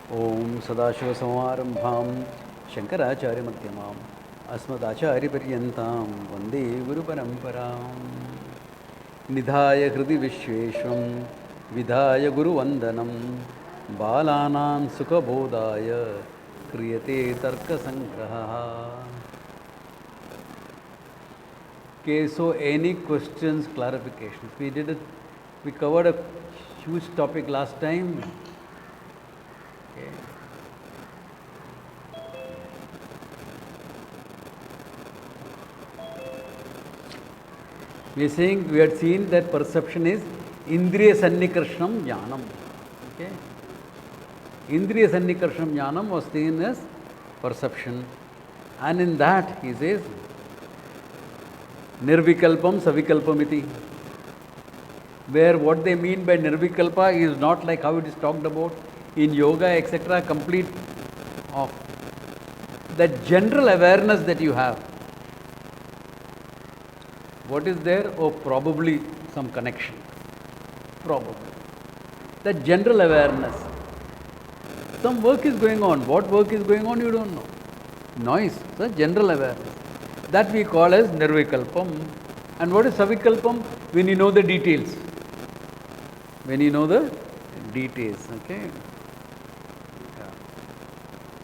Om Sadashivasamarambham Shankaracharya-madhyamam Asmadacharya-paryantam Vande Guru-paramparam Nidhaya Hridi Vishveshvam Vidhaya Guru-vandanam Balanam Sukhabodhaya Kriyate Tarka samgraha. Okay, so any questions, clarifications? We covered a huge topic last time. Okay. We are saying, we had seen that perception is Indriya Sannikarsham Jnanam. Okay. Indriya Sannikarsham Jnanam was seen as perception. And in that, he says, Nirvikalpam Savikalpamiti. Where what they mean by Nirvikalpa is not like how it is talked about in yoga, etc., complete of that general awareness that you have. What is there? Oh, probably some connection. Probably. That general awareness. Some work is going on. What work is going on, you don't know. Noise, the general awareness. That we call as Nirvikalpam. And what is Savikalpam? When you know the details. When you know the details, okay?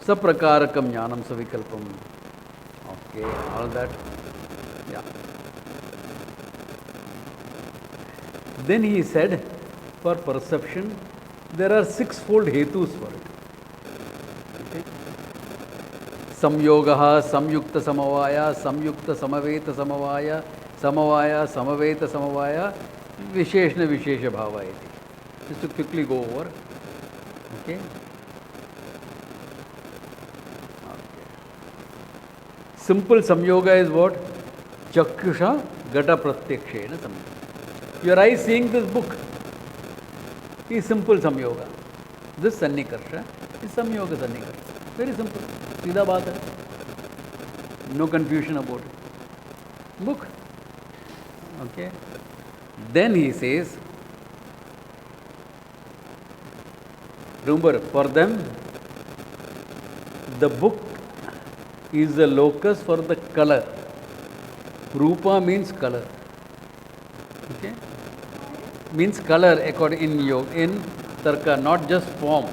Saprakarakam jnanam savikalpam. Okay, all that. Yeah. Then he said, for perception, there are sixfold hetus for it. Okay? Samyogaha, samyukta samavaya, samyukta samaveta samavaya, samavaya, samaveta samavaya, visheshna vishesha bhava iti. Just to quickly go over. Okay? Simple samyoga is what? Chakyusha gata pratyakshena samyoga. Your eyes seeing this book is simple samyoga. This sannikarsha is samyoga sannikarsha. Very simple. Seedha baat hai. No confusion about it. Book. Okay. Then he says, remember, for them, the book is the locus for the color. Rupa means color. Okay? Means color according in yoga, in Tarka, not just form.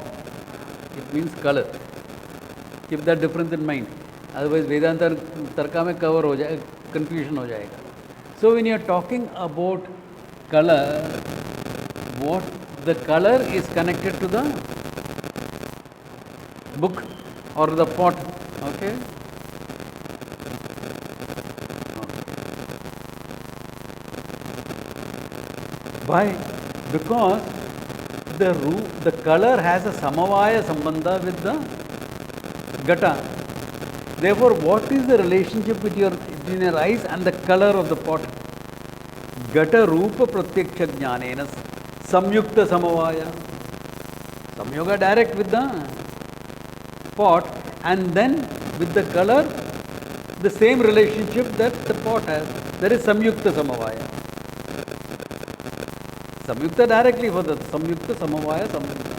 It means color. Keep that difference in mind. Otherwise, Vedanta Tarka mein cover ho jayega, confusion ho jayega. So when you are talking about color, what the color is connected to the book or the pot. Okay? Why? Because the color has a samavaya sambandha with the gata. Therefore, what is the relationship between your eyes and the color of the pot? Gata rupa pratyaksha jnanena samyukta samavaya. Samyoga direct with the pot, and then with the color, the same relationship that the pot has. That is samyukta samavaya. Samyukta directly for the samyukta samavaya samyukta.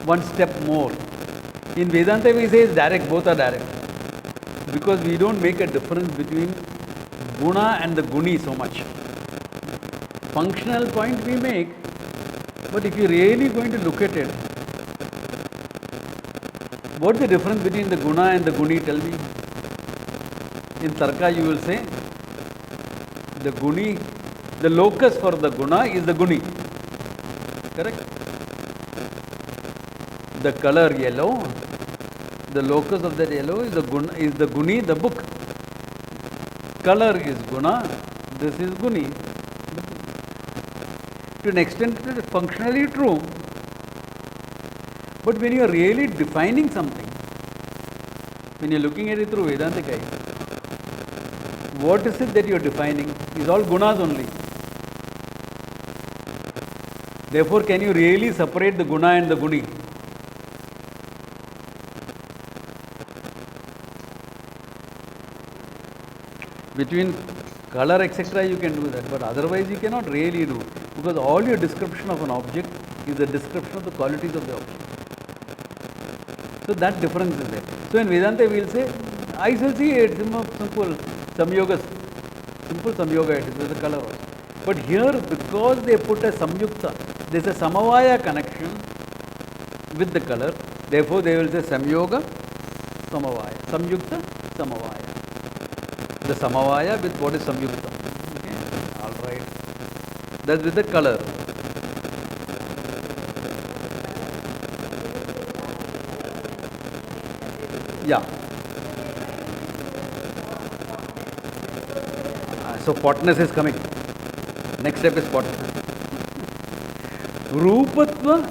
One step more. In Vedanta we say it's direct, both are direct. Because we don't make a difference between guna and the guni so much. Functional point we make, but if you're really going to look at it, what's the difference between the guna and the guni? Tell me. In Tarka you will say, the guni, the locus for the guna is the guni. Correct? The color yellow, the locus of that yellow is the guni, the book. Color is guna, this is guni. To an extent it is functionally true. But when you are really defining something, when you are looking at it through Vedantic eyes, what is it that you are defining? Is all gunas only. Therefore, can you really separate the guna and the guni? Between color, etc., you can do that, but otherwise you cannot really do, because all your description of an object is a description of the qualities of the object. So that difference is there. So in Vedanta we will say, I shall see it, simple samyoga, simple samyoga it is, the color also. But here, because they put a samyukta, there is a samavaya connection with the color, therefore they will say samyoga, samavaya, samyukta, samavaya. The samavaya with what is samyukta. Okay, all right. That's with the color. Yeah. So potness is coming. Next step is potness. Rupatva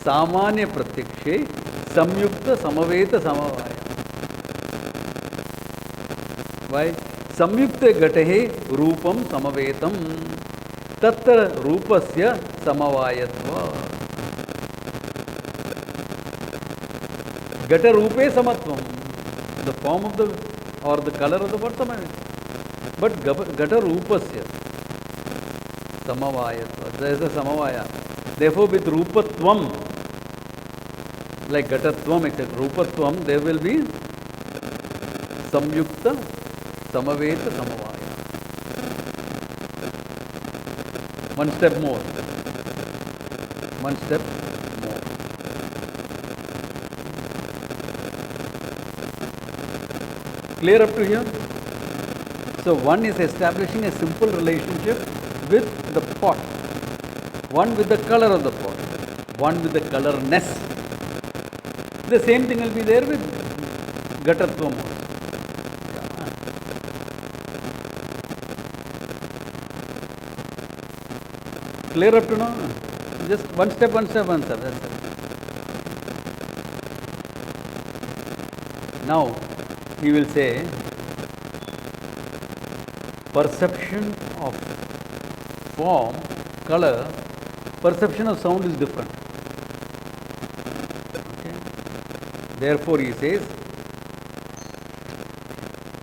samanya pratyakshe samyukta samaveta samavaya. Why? Samyukta gatahe rupam samavetam tatra rupasya samavayatva. Gata rupe samatvam. The form of the or the color of the Vartamana. But gata rupasya samavayatva. There is a samavaya. Therefore, with rupatvam, like gatatvam, etc., rupatvam, there will be samyukta, samaveta, samavaya. One step more. One step more. Clear up to here? So one is establishing a simple relationship with the pot. One with the color of the pot. One with the colorness. The same thing will be there with gatatvam. Clear up to now? Just one step, that's it. Now, he will say, perception of form, color, perception of sound is different. Okay? Therefore, he says,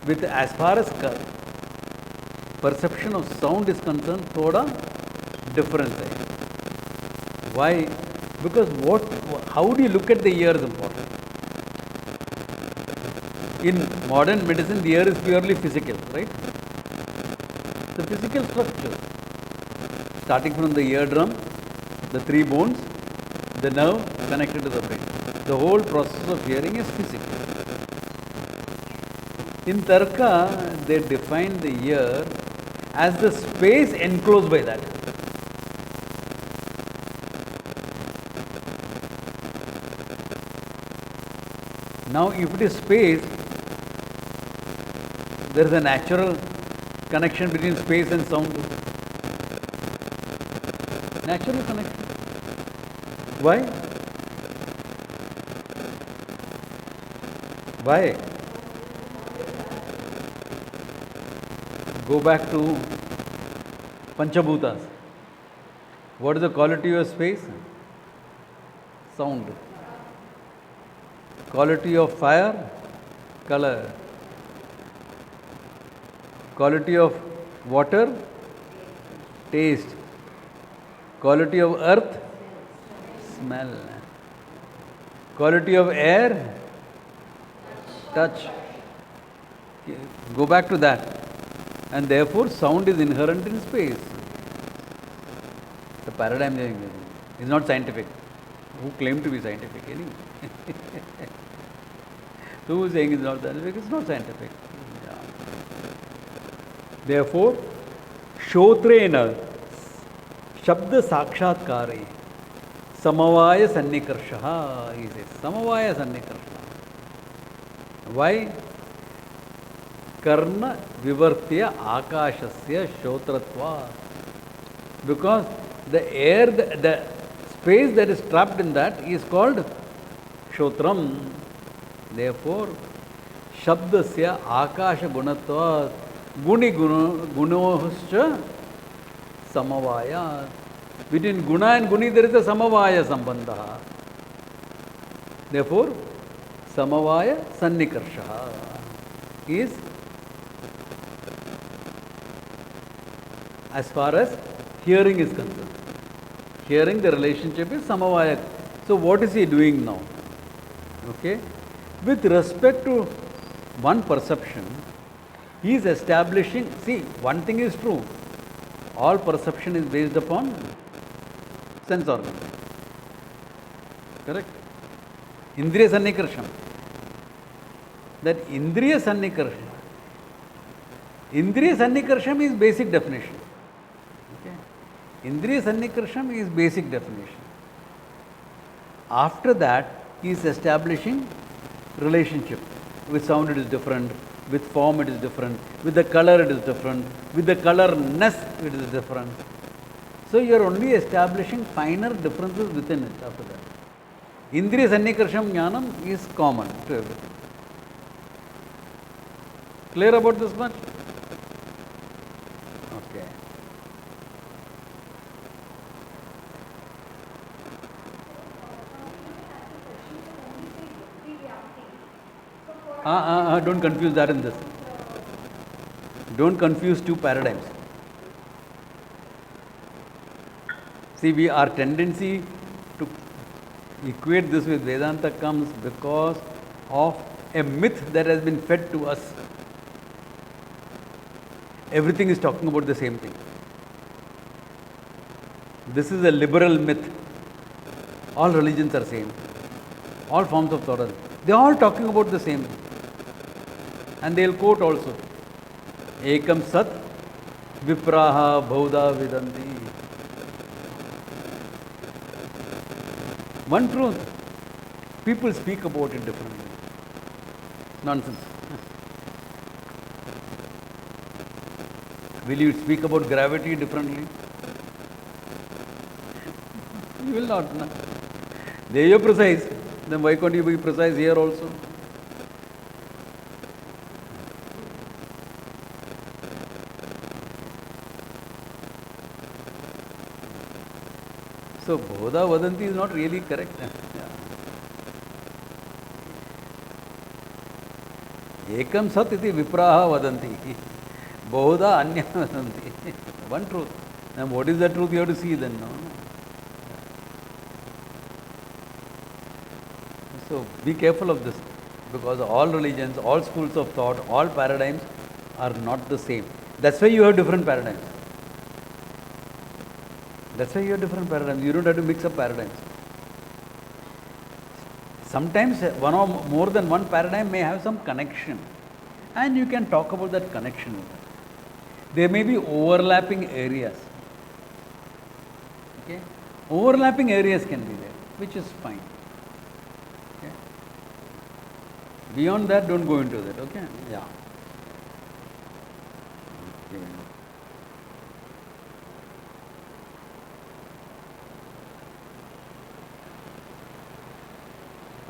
with as far as perception of sound is concerned, thoda difference hai. Why? Because how do you look at the ear is important. In modern medicine, the ear is purely physical, right? The physical structure, starting from the eardrum, the three bones, the nerve connected to the brain. The whole process of hearing is physical. In Tarka, they define the ear as the space enclosed by that. Now, if it is space, there is a natural connection between space and sound. Natural connection. Why? Why? Go back to Panchabhutas. What is the quality of space? Sound. Quality of fire? Color. Quality of water? Taste. Quality of earth? Smell. Quality of air? Touch. Go back to that. And therefore, sound is inherent in space. The paradigm is not scientific. Who claim to be scientific anyway? So who is saying it's not scientific? It's not scientific. Yeah. Therefore, shotrena shabda sakshatkare samavaya sannikarshaha, he says. Samavaya sannikarshaha. Why? Karna vivartya akashasya shotratva. Because the air, the space that is trapped in that is called shotram. Therefore, shabdasya akasha gunatva guni gunohascha samavaya. Between guna and guni there is a samavaya sambandha. Therefore, samavaya sannikarshaha is as far as hearing is concerned. Hearing, the relationship is samavaya. So what is he doing now? Okay? With respect to one perception, he is establishing, see, one thing is true, all perception is based upon sense organ. Correct? Indriya Sannikarsham. That Indriya Sannikarsham is basic definition. Okay? Indriya Sannikarsham is basic definition. After that, he is establishing relationship. With sound it is different, with form it is different, with the color it is different, with the colorness it is different. So you are only establishing finer differences within it after that. Indriya Sannikarsham Jnanam is common to everything. Clear about this much? Okay. Don't confuse that in this. Don't confuse two paradigms. See, our tendency to equate this with Vedanta comes because of a myth that has been fed to us. Everything is talking about the same thing. This is a liberal myth. All religions are same. All forms of thought are. They are all talking about the same thing. And they will quote also. Ekam sat vipraha bhauda vidanti. One truth. People speak about it differently. Nonsense. Will you speak about gravity differently? You will not. No? There you are precise. Then why can't you be precise here also? So, Bodha Vadanti is not really correct. Yeah. Ekam sat iti vipraha vadanti. Bodha anya vadanti. One truth. Now, what is the truth you have to see then? No? So, be careful of this, because all religions, all schools of thought, all paradigms are not the same. That's why you have different paradigms. That's why you have different paradigms. You don't have to mix up paradigms. Sometimes one or more than one paradigm may have some connection, and you can talk about that connection. There may be overlapping areas. Okay? Overlapping areas can be there, which is fine. Okay? Beyond that, don't go into that. Okay? Yeah. Okay.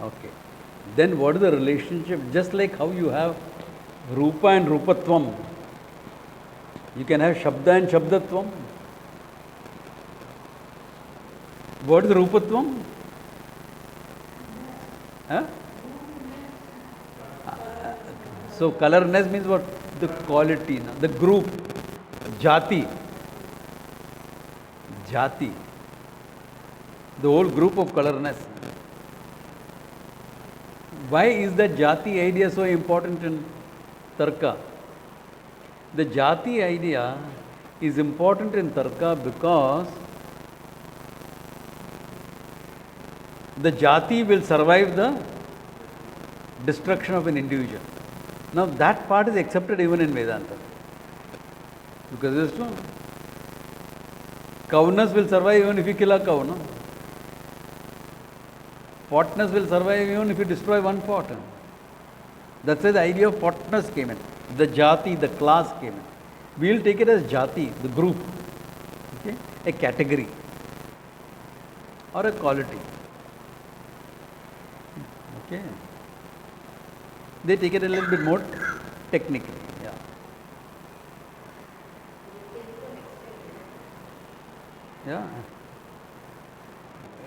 Okay. Then what is the relationship? Just like how you have Rupa and Rupatvam, you can have Shabda and Shabdatvam. What is Rupatvam? Huh? So colorness means what? The quality, the group, Jati. Jati. The whole group of colorness. Why is the Jati idea so important in Tarka? The Jati idea is important in Tarka because the Jati will survive the destruction of an individual. Now that part is accepted even in Vedanta. Because it is true. Cowness will survive even if you kill a cow. No? Potness will survive even if you destroy one pot. That's why the idea of potness came in. The Jati, the class came in. We will take it as Jati, the group. Okay? A category. Or a quality. Okay? They take it a little bit more technically. Yeah. Yeah.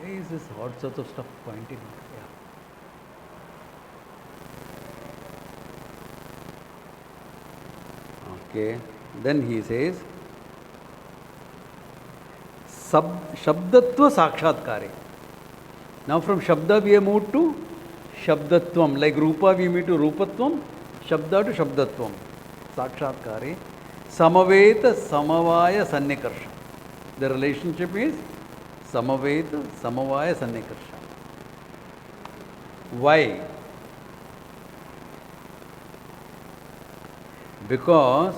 Why is this all sorts of stuff pointing out? Yeah. Okay. Then he says, Shabdatva Sakshatkare. Now from Shabda we have moved to Shabdatvam. Like Rupa we meet to Rupatvam, Shabda to Shabdatvam. Sakshatkare. Samaveta Samavaya Sannikarsha. The relationship is Samaveta Samavaya Sannikarsha. Why? Because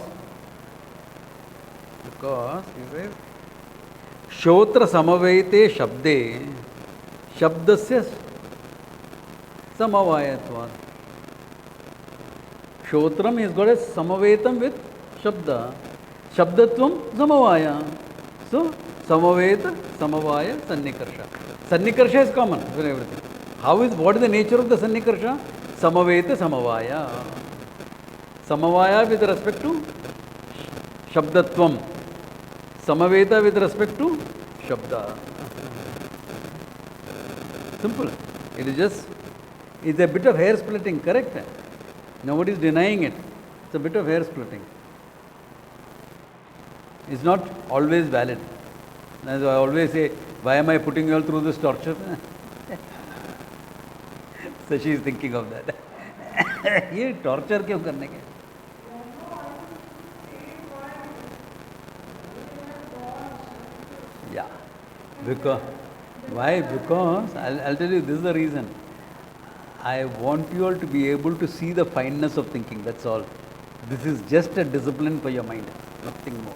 he says Shotra Samavete Shabde Shabdasya Samavayatvat. Shotram has got a Samavetam with Shabda. Shabdatvam Samavaya. So Samaveta Samavaya Sannikarsha. Sannikarsha is common for everything. What is the nature of the Sannikarsha? Samaveta Samavaya. Samavaya with respect to Shabdatvam. Samaveta with respect to Shabda. Simple. It is just, it's a bit of hair splitting, correct? Nobody is denying it. It's a bit of hair splitting. It's not always valid. As I always say, why am I putting you all through this torture? So she is thinking of that. ये torture क्यों करने के? Yeah. Because why? Because I'll tell you, this is the reason. I want you all to be able to see the fineness of thinking. That's all. This is just a discipline for your mind, nothing more.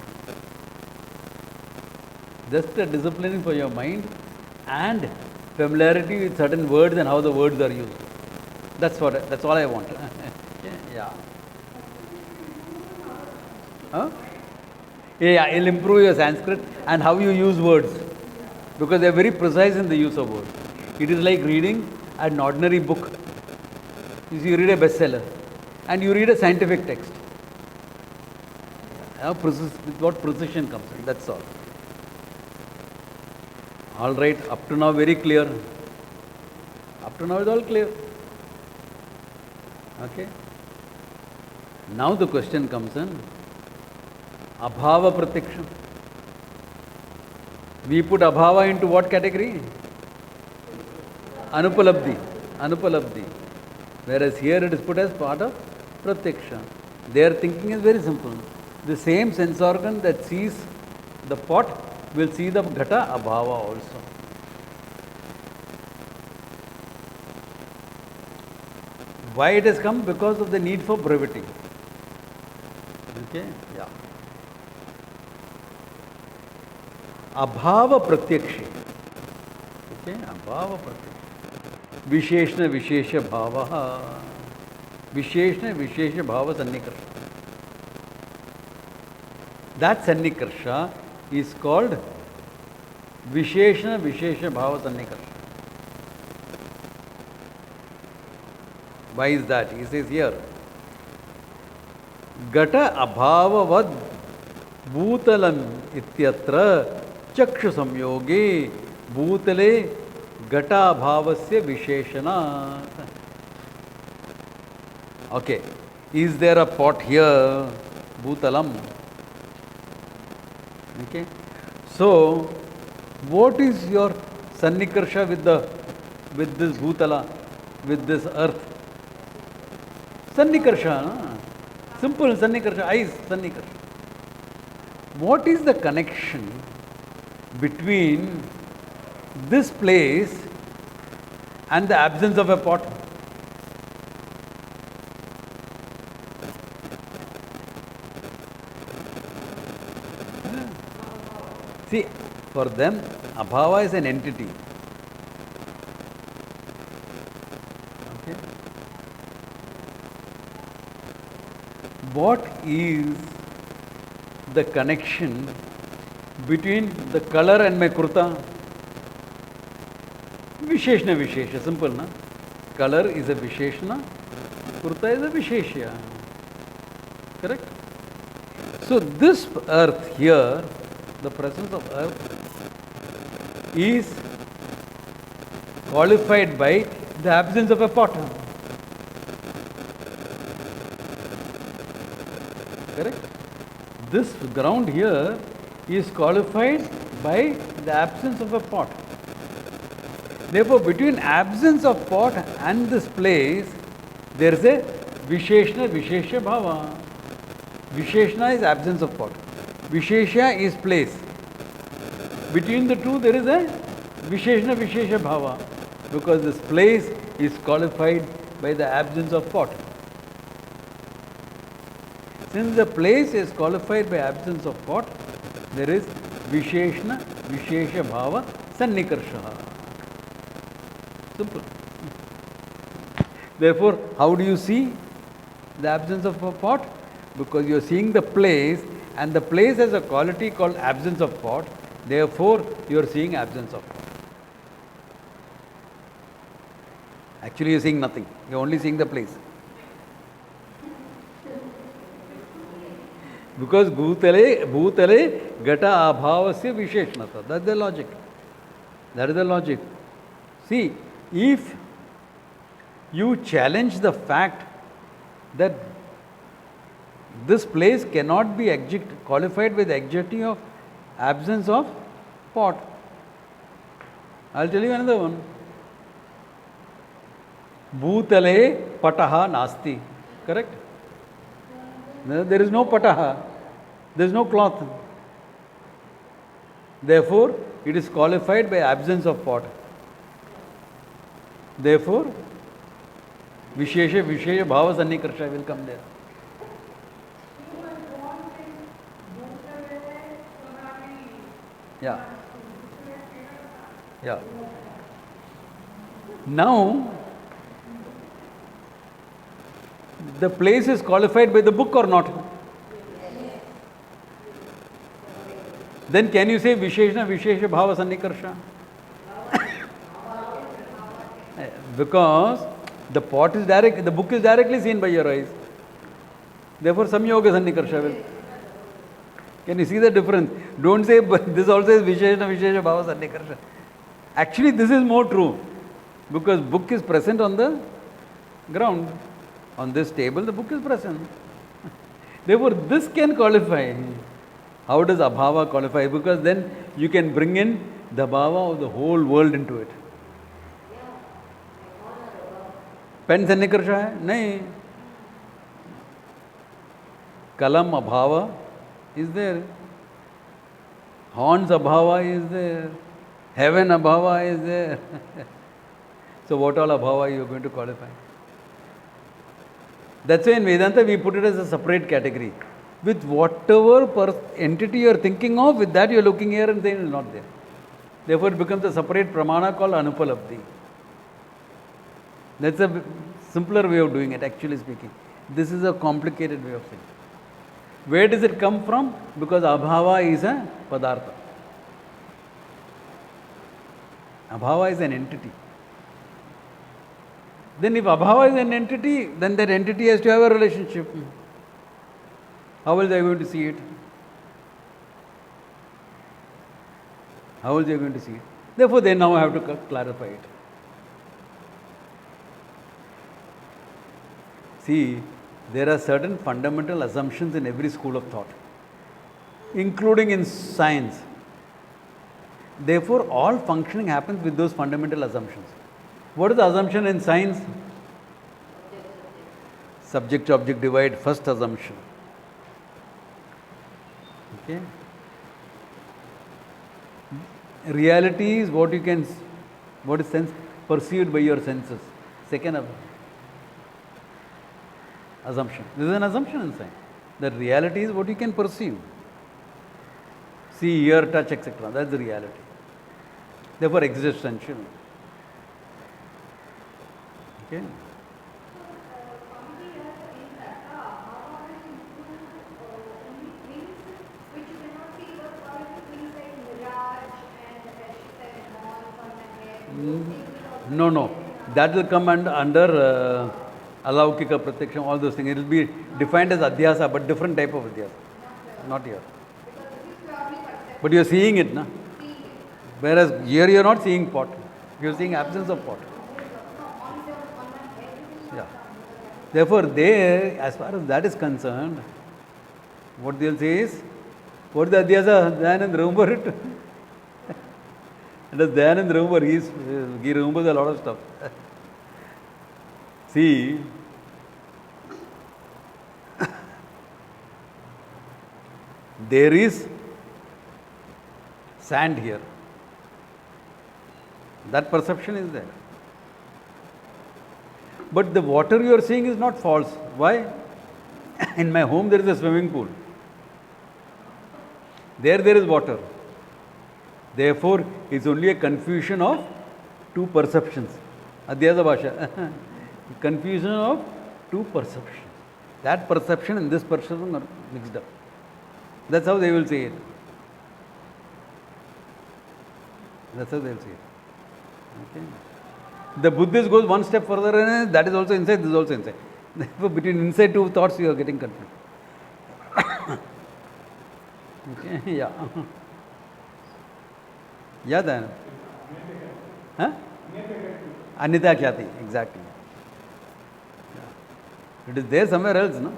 Just a discipline for your mind and familiarity with certain words and how the words are used. That's all I want. Yeah. Huh? Yeah, it'll improve your Sanskrit and how you use words. Because they are very precise in the use of words. It is like reading an ordinary book. You read a bestseller and you read a scientific text. With what precision comes in, that's all. All right, up to now very clear. Up to now it's all clear. Okay. Now the question comes in. Abhava Pratiksha. We put Abhava into what category? Anupalabdhi. Anupalabdhi. Whereas here it is put as part of Pratiksha. Their thinking is very simple. The same sense organ that sees the pot will see the Ghata Abhava also. Why it has come? Because of the need for brevity. Okay? Yeah. Abhava Pratyakshi. Okay? Abhava Pratyakshi. Visheshna Vishesha Bhava. Visheshna Vishesha Bhava Sannikarsha. That Sannikarsha is called Visheshna Vishesha Bhava Sannikarsha. Why is that? He says here, Gata Abhavavad Bhutalam Ityatra Chakshu Samyoge Bhutale Gata Abhavasya Visheshana. Okay. Is there a pot here? Bhutalam. Okay. So, what is your Sannikarsha with this Bhutala, with this earth? Sannikarsha. No? Simple Sannikarsha, eyes Sannikarsha. What is the connection between this place and the absence of a pot? See, for them, Abhava is an entity. Okay. What is the connection between the color and my kurta? Visheshna Vishesha, simple, na? Color is a Visheshna, kurta is a Visheshya. Correct? So this earth here, the presence of earth is qualified by the absence of a pot. Correct? This ground here is qualified by the absence of a pot. Therefore, between absence of pot and this place, there is a Visheshna Vishesha Bhava. Visheshna is absence of pot. Vishesha is place. Between the two, there is a Visheshna Vishesha Bhava, because this place is qualified by the absence of pot. Since the place is qualified by absence of pot, there is Visheshna Vishesha Bhava Sannikarsha. Simple. Therefore, how do you see the absence of a pot? Because you are seeing the place, and the place has a quality called absence of pot. Therefore, you are seeing absence of pot. Actually, you are seeing nothing. You are only seeing the place. Because bhutale gata abhavasya visheshnata. That's the logic. That is the logic. See, if you challenge the fact that this place cannot be qualified with the adjective of absence of pot, I'll tell you another one. Bhutale pataha nasti. Correct? There is no pataha. There is no cloth. Therefore, it is qualified by absence of pot. Therefore, Vishesha Bhava Sannikarsha will come there. Yeah. Yeah. Now, the place is qualified by the book or not? Then can you say Visheshna Vishesha Bhava Sannikarsha? Because the pot is the book is directly seen by your eyes. Therefore, Samyoga Sannikarsha will. Can you see the difference? Don't say this also is Visheshna Vishesha Bhava Sannikarsha. Actually, this is more true, because book is present on the ground. On this table, the book is present. Therefore, this can qualify. How does abhava qualify? Because then you can bring in the bhava of the whole world into it. Pen Sannikarsha hai? Nahi. Kalam abhava is there. Horns abhava is there. Heaven abhava is there. So what all abhava you are going to qualify? That's why in Vedanta we put it as a separate category. With whatever entity you are thinking of, with that you are looking here and saying it is not there. Therefore it becomes a separate pramana called Anupalabdhi. That's a simpler way of doing it, actually speaking. This is a complicated way of saying. Where does it come from? Because abhava is a padartha. Abhava is an entity. Then if abhava is an entity, then that entity has to have a relationship. How else are you going to see it? How else are you going to see it? Therefore, they now have to clarify it. See, there are certain fundamental assumptions in every school of thought, including in science. Therefore, all functioning happens with those fundamental assumptions. What is the assumption in science? Subject-object divide, first assumption. Okay. Reality is what is sense perceived by your senses. Second assumption. This is an assumption in science. That reality is what you can perceive. See, hear, touch, etc. That's the reality. Therefore, existential. Okay. No. That will come under Alaukika Pratyaksham, all those things. It will be defined as Adhyasa, but different type of Adhyasa. Not here. But you are seeing it, na? Whereas here you are not seeing pot. You are seeing absence of pot. Yeah. Therefore, there, as far as that is concerned, what they will say is, what is the Adhyasa? Remember it? And as Dayanand, remember, he remembers a lot of stuff. See, there is sand here. That perception is there. But the water you are seeing is not false. Why? In my home there is a swimming pool. There is water. Therefore, it's only a confusion of two perceptions. Adhyasa Bhasha. Confusion of two perceptions. That perception and this perception are mixed up. That's how they will say it. That's how they will say it. Okay. The Buddhist goes one step further and that is also inside, this is also inside. Therefore, between inside two thoughts you are getting confused. Okay, yeah. Yeah, then. Huh? Anyata Khyati, exactly. Yeah. It is there somewhere else, no?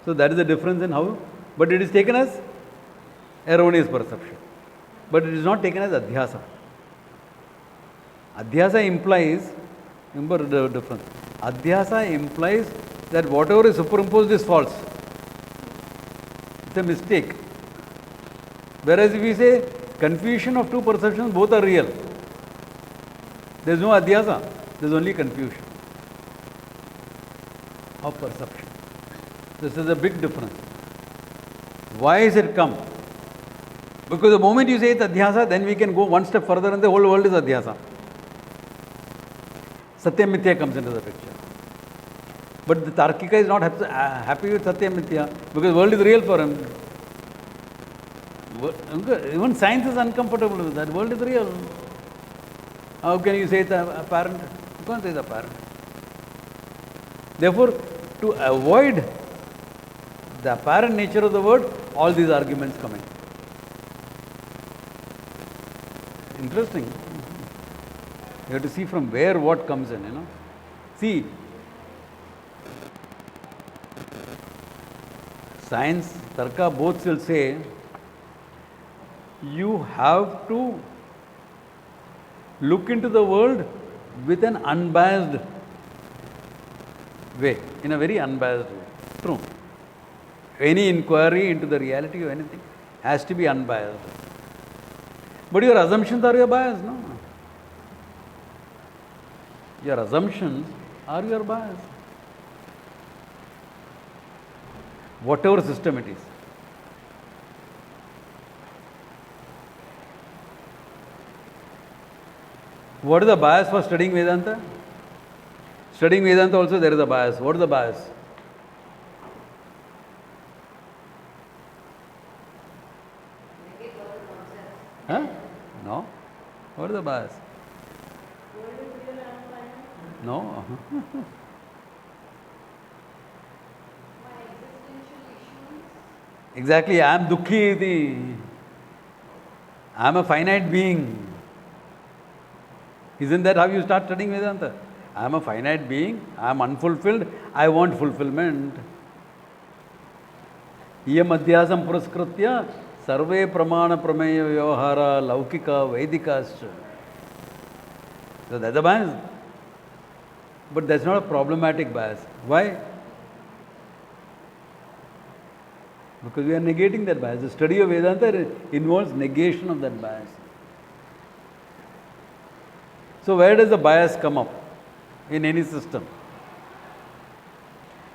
So that is the difference in how, but it is taken as erroneous perception. But it is not taken as adhyasa. Adhyasa implies, remember the difference. Adhyasa implies that whatever is superimposed is false. It's a mistake. Whereas if we say confusion of two perceptions, both are real. There is no adhyasa, there is only confusion of perception. This is a big difference. Why is it come? Because the moment you say it's adhyasa, then we can go one step further and the whole world is adhyasa. Satya Mithya comes into the picture. But the Tarkika is not happy with Satya Mithya because the world is real for him. Even science is uncomfortable with that. The world is real. How can you say it's apparent? You can't say it's apparent. Therefore, to avoid the apparent nature of the word, all these arguments come in. Interesting. You have to see from where what comes in, See, science, Tarka, both will say, you have to look into the world with an unbiased way, in a very unbiased way. True. Any inquiry into the reality of anything has to be unbiased. But your assumptions are your bias, no? Your assumptions are your bias. Whatever system it is. What is the bias for studying Vedanta? Studying Vedanta also there is a bias. What is the bias? Huh? No. What is the bias? No. Exactly. I am Dukhi. I am a finite being. Isn't that how you start studying Vedanta? I am a finite being. I am unfulfilled. I want fulfillment. Iyam adhyasam puraskritya sarve pramana prameya vyavahara laukika vedikascha. So that's a bias. But that's not a problematic bias. Why? Because we are negating that bias. The study of Vedanta involves negation of that bias. So where does the bias come up in any system?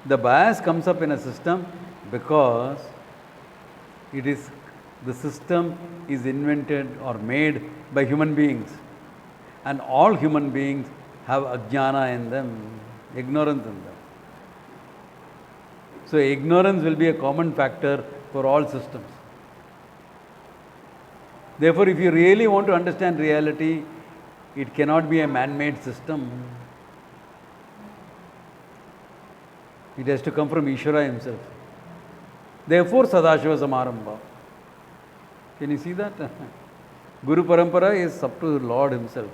The bias comes up in a system because the system is invented or made by human beings. And all human beings have ajnana in them, ignorance in them. So ignorance will be a common factor for all systems. Therefore, if you really want to understand reality, it cannot be a man-made system. It has to come from Ishvara himself. Therefore, Sadashiva Samarambha. Can you see that? Guru Parampara is up to the Lord himself.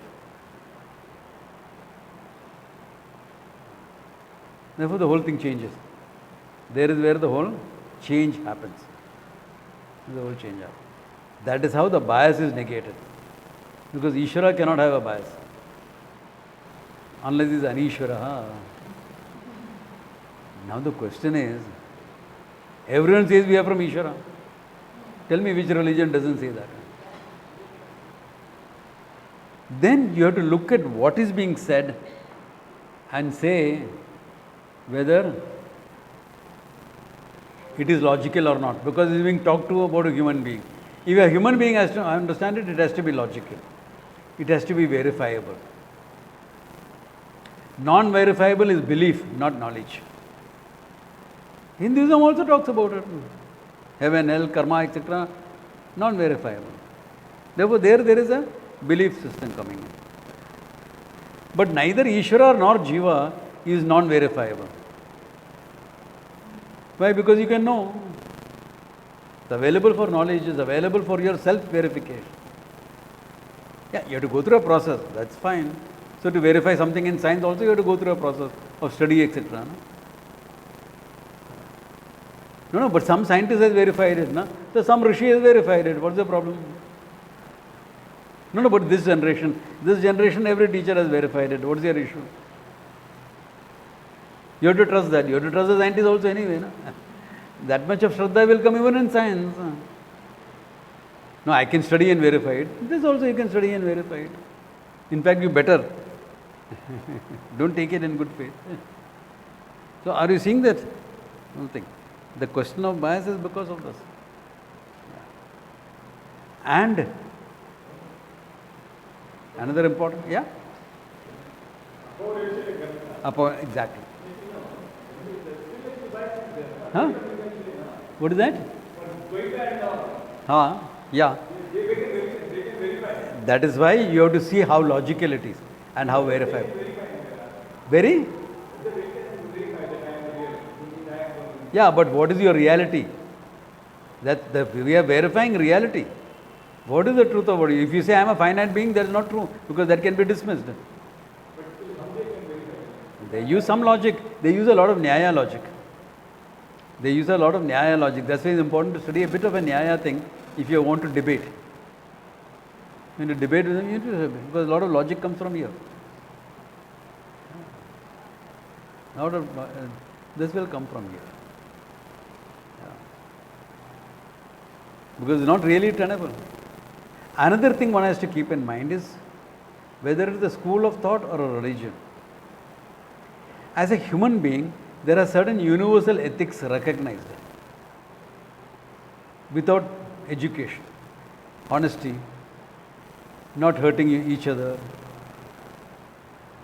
Therefore, the whole thing changes. There is where the whole change happens. The whole change up. That is how the bias is negated. Because Ishvara cannot have a bias. Unless he is Anishvara. Now the question is, everyone says we are from Ishvara. Tell me which religion doesn't say that. Then you have to look at what is being said and say whether it is logical or not, because it is being talked to about a human being. If a human being has to understand it, it has to be logical. It has to be verifiable. Non-verifiable is belief, not knowledge. Hinduism also talks about it. Heaven, hell, karma, etc. Non-verifiable. Therefore, there is a belief system coming in. But neither Ishvara nor Jiva is non-verifiable. Why? Because you can know. It's available for knowledge, is available for your self-verification. Yeah, you have to go through a process, that's fine. So to verify something in science also you have to go through a process of study, etc. No, but some scientist has verified it. No? So some Rishi has verified it. What's the problem? No, but this generation every teacher has verified it. What's your issue? You have to trust that. You have to trust the scientist also anyway. No? That much of Shraddha will come even in science. No, I can study and verify it. This also you can study and verify it. In fact, you better. Don't take it in good faith. So, are you seeing that? Don't think. The question of bias is because of this. And another important, yeah? Exactly. Huh? What is that? Yeah. That is why you have to see how logical it is and how verifiable. Very? Yeah, but what is your reality? We are verifying reality. What is the truth about you? If you say I am a finite being, that is not true, because that can be dismissed. They use some logic. They use a lot of Nyaya logic. That's why it's important to study a bit of a Nyaya thing if you want to debate. When you debate with them, you need to, because a lot of logic comes from here. This will come from here. Because it's not really tenable. Another thing one has to keep in mind is whether it is a school of thought or a religion. As a human being, there are certain universal ethics recognized without education. Honesty, not hurting each other.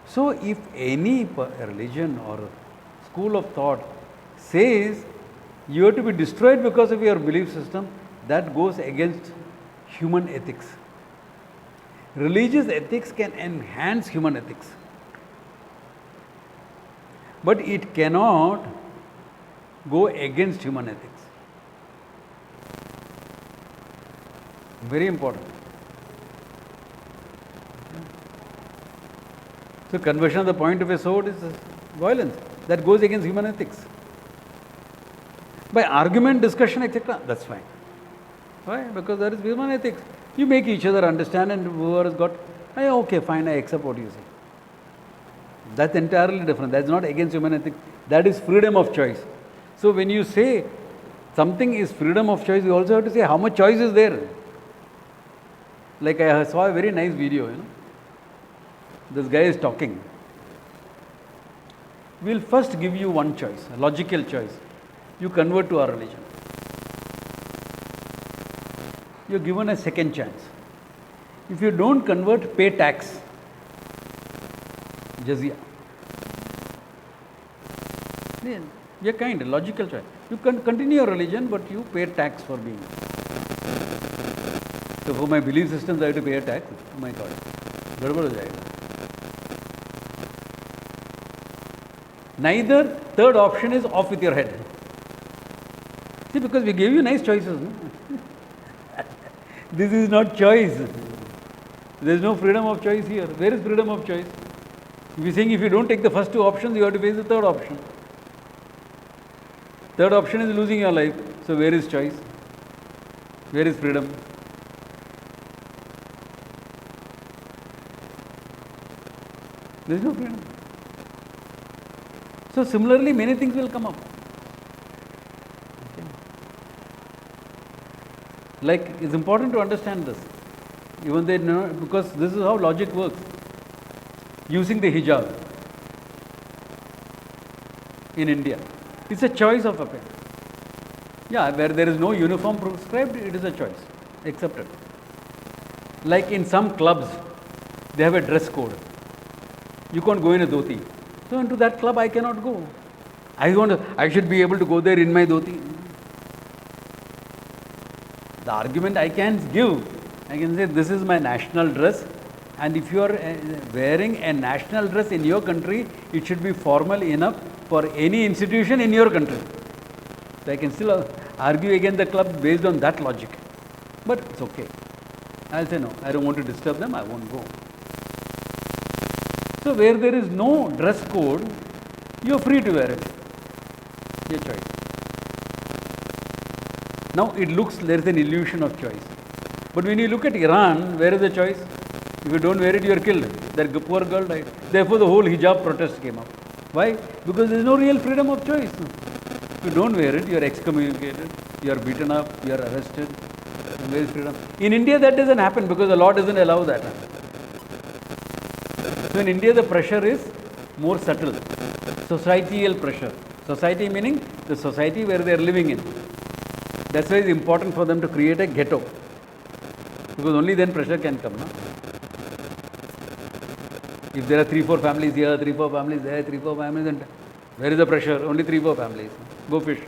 So, if any religion or school of thought says you have to be destroyed because of your belief system, that goes against human ethics. Religious ethics can enhance human ethics, but it cannot go against human ethics. Very important. So, conversion of the point of a sword is violence. That goes against human ethics. By argument, discussion, etc., that's fine. Why? Because there is human ethics. You make each other understand, and whoever has got, okay, fine, I accept what you say. That's entirely different. That's not against human ethics. That is freedom of choice. So when you say something is freedom of choice, you also have to say how much choice is there. Like I saw a very nice video, This guy is talking. We'll first give you one choice, a logical choice. You convert to our religion. You're given a second chance. If you don't convert, pay tax. Jazya. You're kind, logical choice. You can continue your religion, but you pay tax for being. So for my belief systems, I have to pay a tax. Oh my God. Gadbad ho jayega. Neither third option is off with your head. See, because we gave you nice choices. No? This is not choice. There is no freedom of choice here. Where is freedom of choice? If you're saying if you don't take the first two options, you have to face the third option. Third option is losing your life. So where is choice? Where is freedom? There is no freedom. So similarly, many things will come up. Okay. Like, it's important to understand this. Even they know, because this is how logic works. Using the hijab in India, it's a choice of a parent. Yeah, where there is no uniform prescribed, it is a choice, accepted. Like in some clubs, they have a dress code. You can't go in a dhoti. So into that club, I cannot go. I should be able to go there in my dhoti. The argument I can give, I can say this is my national dress, and if you are wearing a national dress in your country, it should be formal enough for any institution in your country. So I can still argue against the club based on that logic. But it's okay. I'll say no, I don't want to disturb them, I won't go. So where there is no dress code, you are free to wear it. Your choice. Now it looks there is an illusion of choice. But when you look at Iran, where is the choice? If you don't wear it, you are killed. That poor girl died. Therefore the whole hijab protest came up. Why? Because there is no real freedom of choice. If you don't wear it, you are excommunicated, you are beaten up, you are arrested. Where is freedom? In India that doesn't happen because the law doesn't allow that. So in India the pressure is more subtle. Societal pressure. Society meaning the society where they are living in. That's why it's important for them to create a ghetto. Because only then pressure can come. No? If there are 3-4 families here, 3-4 families there, 3-4 families, then where is the pressure? Only 3-4 families. Go fish.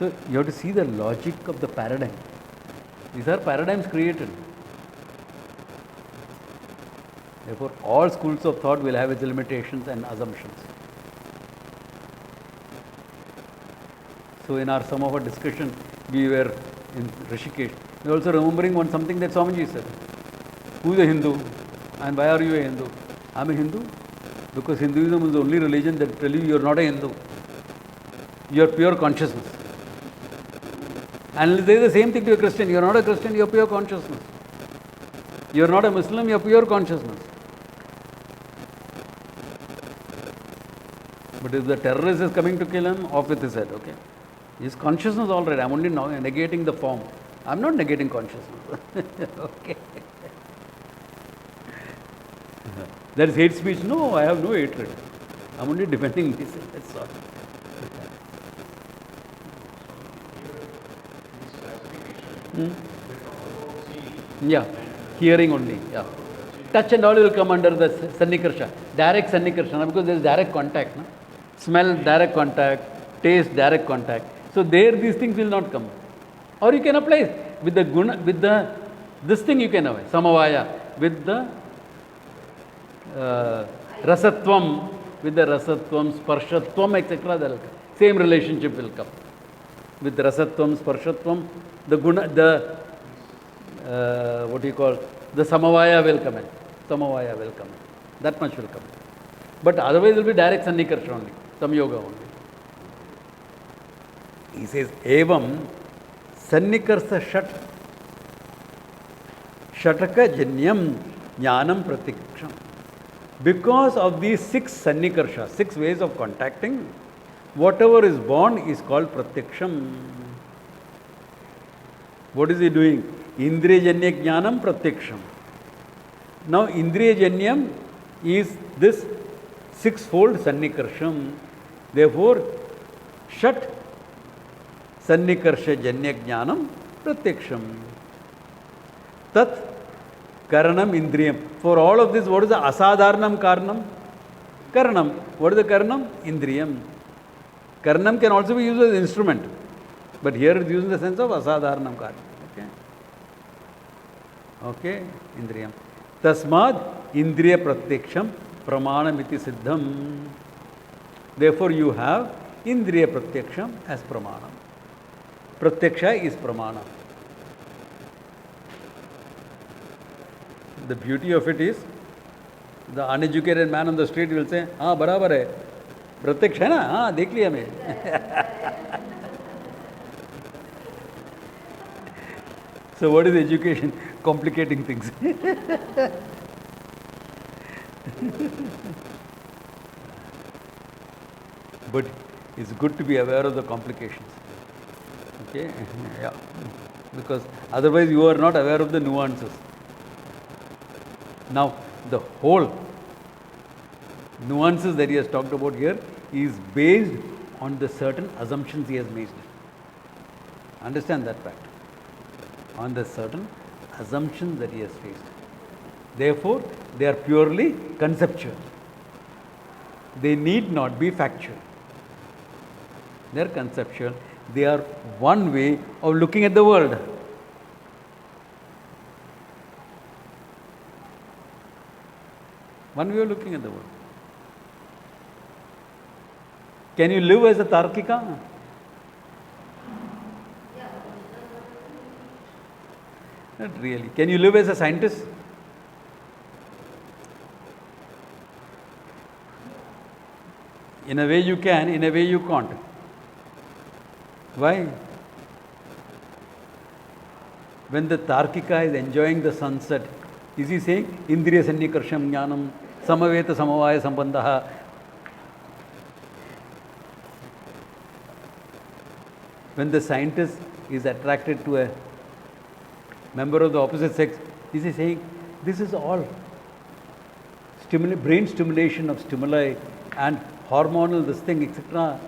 So you have to see the logic of the paradigm. These are paradigms created. Therefore, all schools of thought will have its limitations and assumptions. So in some of our discussion, we were in Rishikesh. We are also remembering something that Swamiji said. Who is a Hindu? And why are you a Hindu? I am a Hindu because Hinduism is the only religion that tells you are not a Hindu. You are pure consciousness. And they say the same thing to a Christian. You are not a Christian, you are pure consciousness. You are not a Muslim, you are pure consciousness. But if the terrorist is coming to kill him, off with his head, okay? His consciousness already. I am only now negating the form. I am not negating consciousness. Okay. That is hate speech. No, I have no hatred. I am only defending myself. That's all. Yeah, hearing only. Yeah, touch and all will come under the sannikarsha, direct sannikarsha, because there is direct contact. No? Smell, direct contact. Taste, direct contact. So there these things will not come. Or you can apply with the guna, with the this thing you can apply samavaya with the rasatvam, with the rasatvam, sparshatvam, etc. Same relationship will come. With rasatvam, sparshatvam, the guna, the what do you call, the samavaya will come in. Samavaya will come in. That much will come in. But otherwise it will be direct sannikarsha only, samyoga only. He says, evam sannikarsa shat shataka janyam jnanam pratiksham. Because of these 6 sannikarsha, 6 ways of contacting, whatever is born is called pratiksham. What is he doing? Indriyajanya jnanam pratiksham. Now, indriyajanyam is this 6-fold sannikarsham. Therefore, shat sannikarsha janya jnanam pratiksham. Tat karanam indriyam. For all of this, what is the asadharanam karanam? Karanam. What is the karanam? Indriyam. Karanam can also be used as an instrument. But here it is used in the sense of asadharanam karanam. Okay. Okay. Indriyam. Tasmad indriya pratiksham pramanamiti siddham. Therefore, you have indriya pratiksham as pramanam. Pratyaksha is pramana. The beauty of it is, the uneducated man on the street will say, "Ah, barabar hai. Pratyaksha hai na? Ah, dekh liya main." So what is education? Complicating things. But it's good to be aware of the complications. Okay? Yeah. Because otherwise you are not aware of the nuances. Now, the whole nuances that he has talked about here is based on the certain assumptions he has made. Understand that fact. On the certain assumptions that he has faced. Therefore, they are purely conceptual. They need not be factual. They are conceptual. They are one way of looking at the world. One way of looking at the world. Can you live as a Tarkika? Not really. Can you live as a scientist? In a way you can, in a way you can't. Why? When the Tarkika is enjoying the sunset, is he saying, Indriya Sannikarsham Jnanam, Samaveta Samavaya Sambandaha? When the scientist is attracted to a member of the opposite sex, is he saying, this is all brain stimulation of stimuli and hormonal this thing, etc.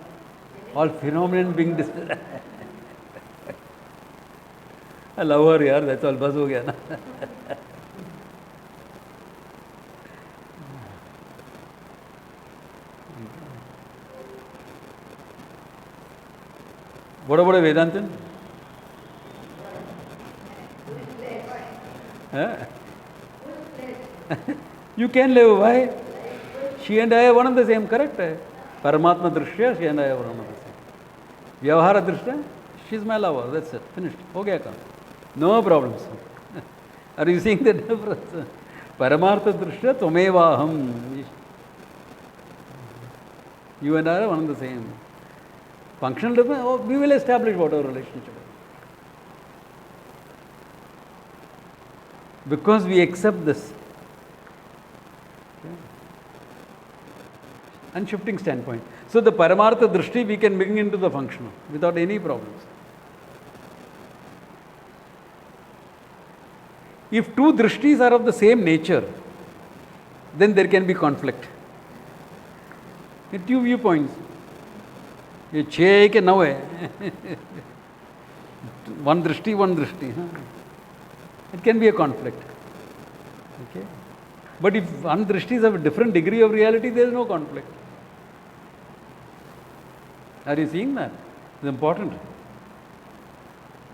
All phenomenon being displayed. I love her, yaar, that's all, bas ho gaya na. What about a Vedantin? You can live. Why? She and I are one and the same, correct? Paramatma Drishya, she and I are one and the same. Vyavahara Drishya, she's my lover, that's it, finished. Ho gaya kaam. No problems. Are you seeing the difference? Paramartha Drishya, Tvamevaham. You and I are one and the same. Functional difference, we will establish whatever relationship is. Because we accept this. Okay. Unshifting standpoint. So the Paramartha Drishti we can bring into the functional without any problems. If two Drishtis are of the same nature, then there can be conflict. Two viewpoints. ये 6 है कि 9 है? One drishti, one drishti. It can be a conflict. Okay? But if one drishtis have a different degree of reality, there is no conflict. Are you seeing that? It's important.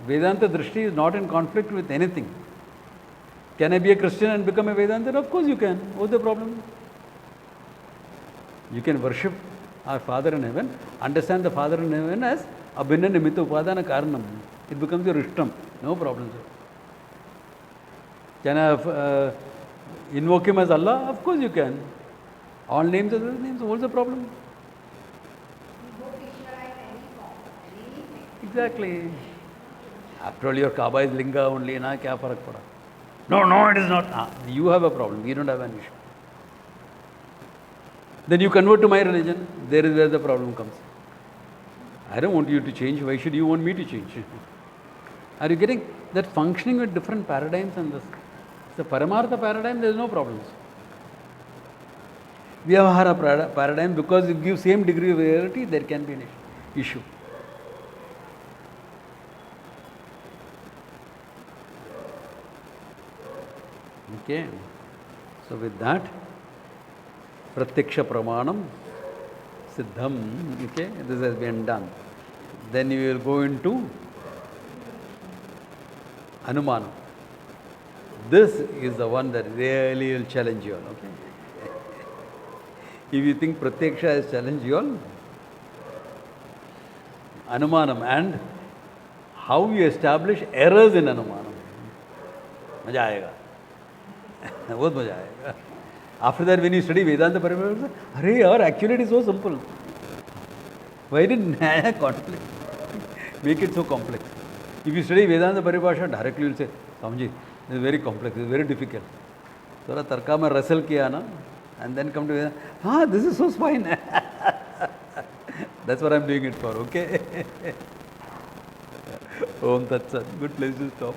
Vedanta drishti is not in conflict with anything. Can I be a Christian and become a Vedantin? Of course you can. What's the problem? You can worship our Father in heaven, understand the Father in heaven as Abhinna Nimitta Upadana Karanam. It becomes your Ishtam. No problem, sir. Can I invoke him as Allah? Of course you can. All names are those names. What's the problem? Exactly. After all, your Kaaba is Linga only. Na, kya farak pada? No, it is not. You have a problem. We don't have an issue. Then you convert to my religion. There is where the problem comes. I don't want you to change. Why should you want me to change? Are you getting that functioning with different paradigms and this? The Paramartha paradigm, there is no problems. Vyavahara paradigm, because it gives same degree of reality, there can be an issue. Okay. So with that, Pratyaksha Pramanam, Siddham, okay, this has been done. Then you will go into Anumanam. This is the one that really will challenge you all, okay? If you think Pratyaksha has challenged you all, Anumanam and how you establish errors in Anumanam. Maja aayega. Bahut maja aayega. After that, when you study Vedanta Paramahansa, arey yaar, actually it is so simple. Why didn't I have conflict? Make it so complex. If you study Vedanta Paribhasha, directly you will say, Swamiji, this is very complex, this is very difficult. So Tarka mein wrestle kiya na, and then come to Vedanta, this is so fine. That's what I'm doing it for, okay? Om Tat Sat. Good place to stop.